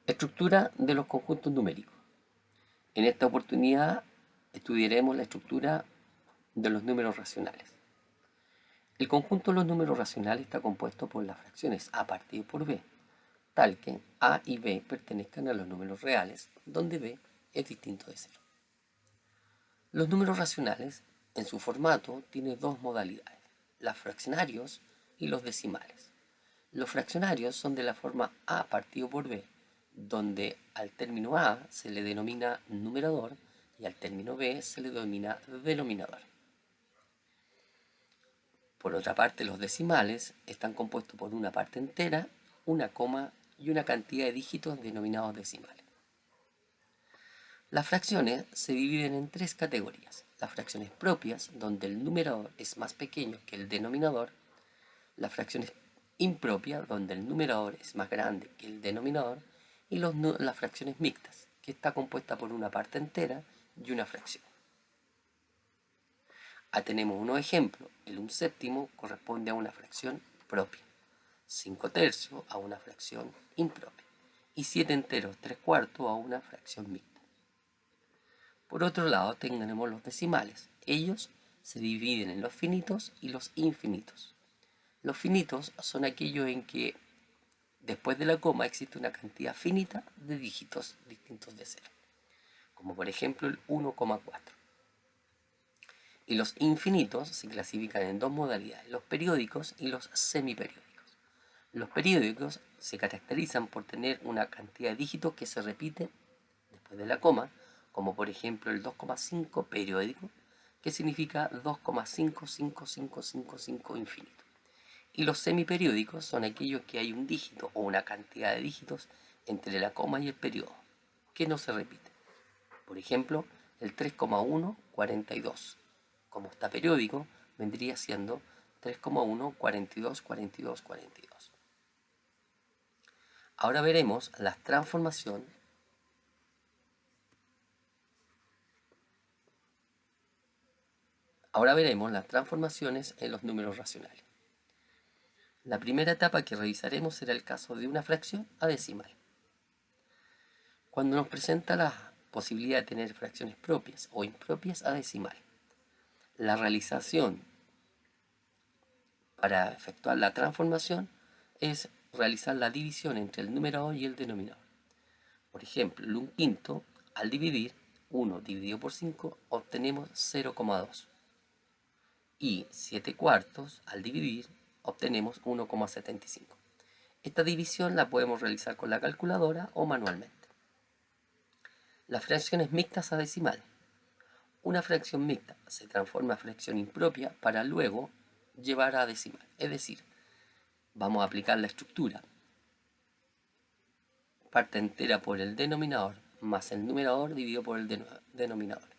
Estructura de los conjuntos numéricos. En esta oportunidad estudiaremos la estructura de los números racionales. El conjunto de los números racionales está compuesto por las fracciones a partido por b, tal que a y b pertenezcan a los números reales, donde b es distinto de 0. Los números racionales, en su formato, tienen dos modalidades, los fraccionarios y los decimales. Los fraccionarios son de la forma a partido por b, donde al término a se le denomina numerador y al término b se le denomina denominador. Por otra parte, los decimales están compuestos por una parte entera, una coma y una cantidad de dígitos denominados decimales. Las fracciones se dividen en tres categorías: las fracciones propias, donde el numerador es más pequeño que el denominador; las fracciones impropias, donde el numerador es más grande que el denominador; y las fracciones mixtas, que está compuesta por una parte entera y una fracción. Tenemos unos ejemplos. El 1/7 corresponde a una fracción propia, 5/3 a una fracción impropia y 7/3 a una fracción mixta. Por otro lado, tenemos los decimales. Ellos se dividen en los finitos y los infinitos. Los finitos son aquellos en que después de la coma existe una cantidad finita de dígitos distintos de 0, como por ejemplo el 1,4. Y los infinitos se clasifican en dos modalidades, los periódicos y los semiperiódicos. Los periódicos se caracterizan por tener una cantidad de dígitos que se repite después de la coma, como por ejemplo el 2,5 periódico, que significa 2,55555 infinito. Y los semiperiódicos son aquellos que hay un dígito o una cantidad de dígitos entre la coma y el periodo, que no se repite. Por ejemplo, el 3,142, como está periódico, vendría siendo 3,1424242. Ahora veremos la transformación las transformaciones en los números racionales. La primera etapa que revisaremos será el caso de una fracción a decimal. Cuando nos presenta la posibilidad de tener fracciones propias o impropias a decimal, la realización para efectuar la transformación es realizar la división entre el numerador y el denominador. Por ejemplo, el 1/5, al dividir 1 dividido por 5, obtenemos 0,2. Y 7/4, al dividir, obtenemos 1,75. Esta división la podemos realizar con la calculadora o manualmente. Las fracciones mixtas a decimal. Una fracción mixta se transforma a fracción impropia para luego llevar a decimal. Es decir, vamos a aplicar la estructura parte entera por el denominador más el numerador dividido por el denominador.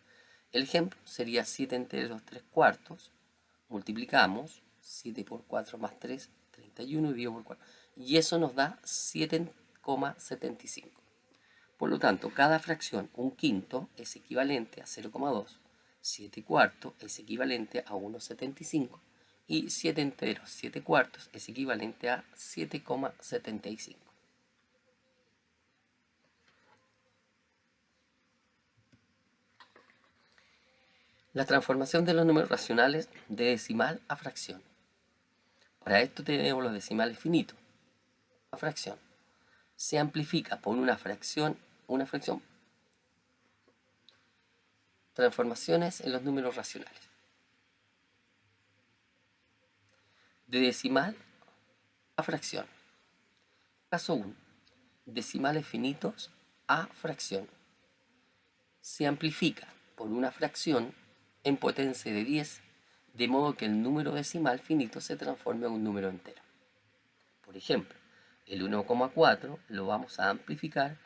El ejemplo sería 7/3/4. Multiplicamos 7 por 4 más 3, 31 dividido por 4. Y eso nos da 7,75. Por lo tanto, cada fracción, 1/5, es equivalente a 0,2, 7/4 es equivalente a 1,75 y 7/3, 7/4 es equivalente a 7,75. La transformación de los números racionales de decimal a fracción. Para esto tenemos los decimales finitos. La fracción se amplifica por una fracción. Transformaciones en los números racionales. De decimal a fracción. Caso 1. Decimales finitos a fracción. Se amplifica por una fracción en potencia de 10, de modo que el número decimal finito se transforme en un número entero. Por ejemplo, el 1,4 lo vamos a amplificar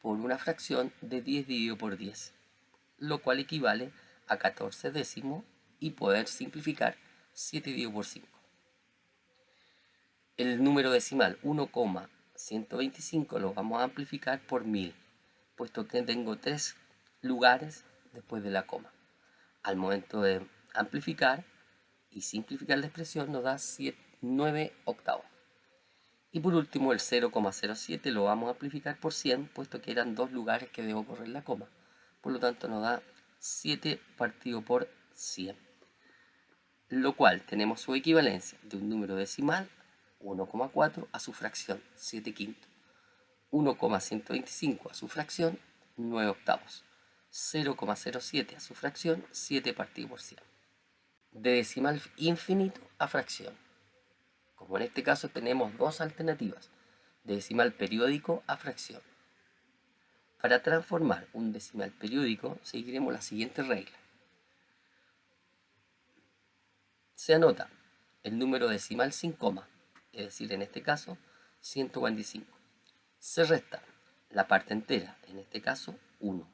por una fracción de 10 dividido por 10, lo cual equivale a 14 décimos y poder simplificar 7 dividido por 5. El número decimal 1,125 lo vamos a amplificar por 1000, puesto que tengo 3 lugares después de la coma. Al momento de amplificar y simplificar la expresión nos da 9 octavos. Y por último el 0,07 lo vamos a amplificar por 100, puesto que eran dos lugares que debo correr la coma. Por lo tanto nos da 7 partido por 100. Lo cual tenemos su equivalencia de un número decimal, 1,4, a su fracción, 7 quintos. 1,125 a su fracción, 9 octavos. 0,07 a su fracción, 7 partido por 100. De decimal infinito a fracción. Como en este caso tenemos dos alternativas, de decimal periódico a fracción. Para transformar un decimal periódico seguiremos la siguiente regla. Se anota el número decimal sin coma, es decir, en este caso 145. Se resta la parte entera, en este caso 1,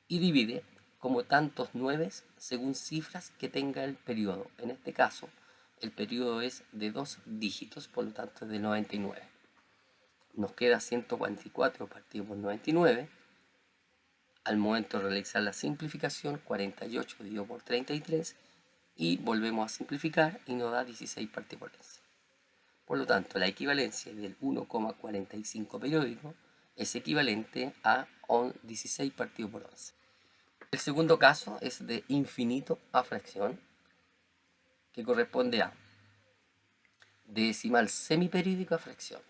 y divide como tantos 9 según cifras que tenga el periodo. En este caso, el periodo es de 2 dígitos, por lo tanto es de 99. Nos queda 144 partido por 99. Al momento de realizar la simplificación, 48 dividido por 33, y volvemos a simplificar y nos da 16 partido por 11. Por lo tanto, la equivalencia del 1,45 periódico es equivalente a 16 partido por 11. El segundo caso es de infinito a fracción, que corresponde a de decimal semiperiódico a fracción.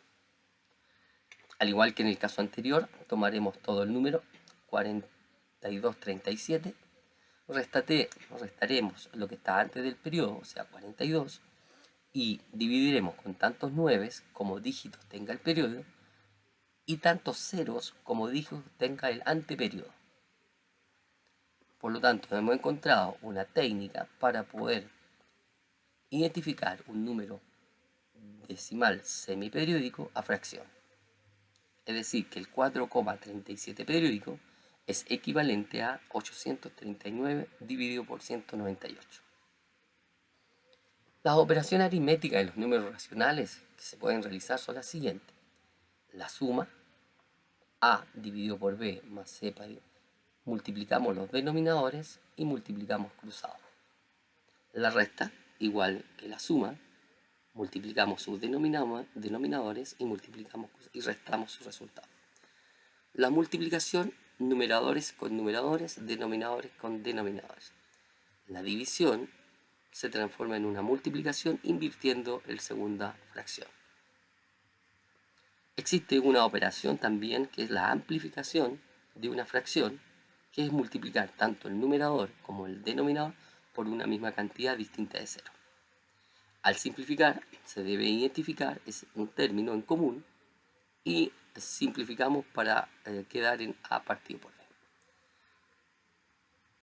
Al igual que en el caso anterior, tomaremos todo el número 4237, restaremos lo que está antes del periodo, o sea 42, y dividiremos con tantos 9 como dígitos tenga el periodo y tantos ceros como dígitos tenga el anteperiodo. Por lo tanto, hemos encontrado una técnica para poder identificar un número decimal semiperiódico a fracción. Es decir, que el 4,37 periódico es equivalente a 839 dividido por 198. Las operaciones aritméticas de los números racionales que se pueden realizar son las siguientes. La suma, a dividido por b más c, multiplicamos los denominadores y multiplicamos cruzados. La resta, igual que la suma, multiplicamos sus denominadores y multiplicamos y restamos su resultado. La multiplicación, numeradores con numeradores, denominadores con denominadores. La división se transforma en una multiplicación invirtiendo la segunda fracción. Existe una operación también que es la amplificación de una fracción, que es multiplicar tanto el numerador como el denominador por una misma cantidad distinta de cero. Al simplificar, se debe identificar un término en común y simplificamos para quedar en a partido por b.